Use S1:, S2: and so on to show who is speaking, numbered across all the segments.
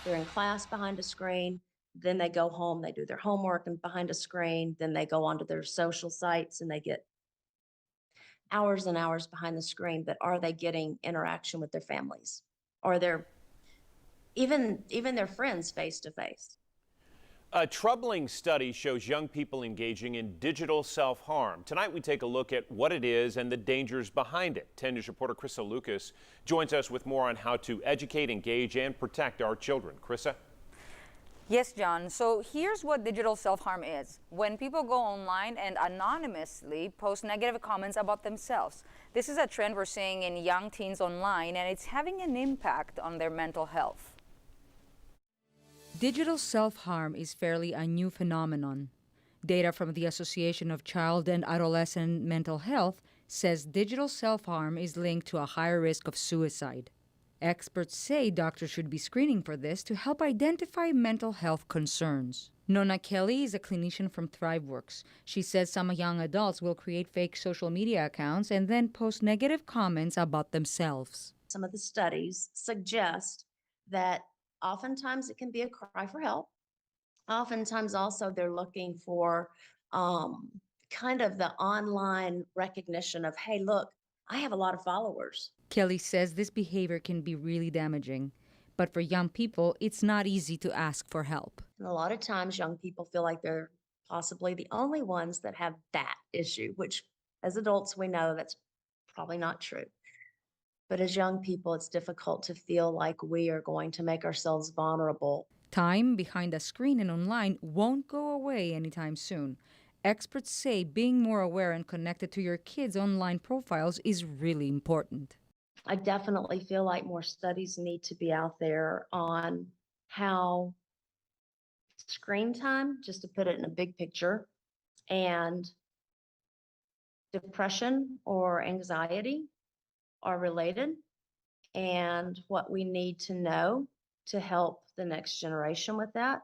S1: They're in class behind a screen, then they go home, they do their homework and behind a screen, then they go onto their social sites and they get hours and hours behind the screen. But are they getting interaction with their families or their even their friends face to face?
S2: A troubling study shows young people engaging in digital self-harm. Tonight we take a look at what it is and the dangers behind it. 10 News reporter Krista Lucas joins us with more on how to educate, engage, and protect our children. Krista?
S3: Yes, John. So here's what digital self-harm is. When people go online and anonymously post negative comments about themselves. This is a trend we're seeing in young teens online, and it's having an impact on their mental health.
S4: Digital self-harm is fairly a new phenomenon. Data from the Association of Child and Adolescent Mental Health says digital self-harm is linked to a higher risk of suicide. Experts say doctors should be screening for this to help identify mental health concerns. Nona Kelly is a clinician from ThriveWorks. She says some young adults will create fake social media accounts and then post negative comments about themselves.
S1: Some of the studies suggest that oftentimes it can be a cry for help. Oftentimes also they're looking for kind of the online recognition of, hey, look, I have a lot of followers.
S4: Kelly says this behavior can be really damaging, but for young people, it's not easy to ask for help.
S1: And a lot of times young people feel like they're possibly the only ones that have that issue, which as adults we know that's probably not true. But as young people, it's difficult to feel like we are going to make ourselves vulnerable.
S4: Time behind a screen and online won't go away anytime soon. Experts say being more aware and connected to your kids' online profiles is really important.
S1: I definitely feel like more studies need to be out there on how screen time, just to put it in a big picture, and depression or anxiety are related, and what we need to know to help the next generation with that.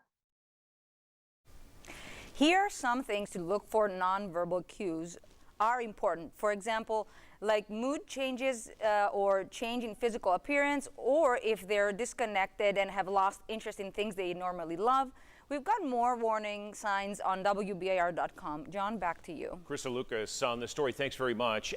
S3: Here are some things to look for. Nonverbal cues are important. For example, like mood changes or change in physical appearance, or if they're disconnected and have lost interest in things they normally love. We've got more warning signs on WBIR.com. John, back to you.
S2: Krista Lucas on the story. Thanks very much.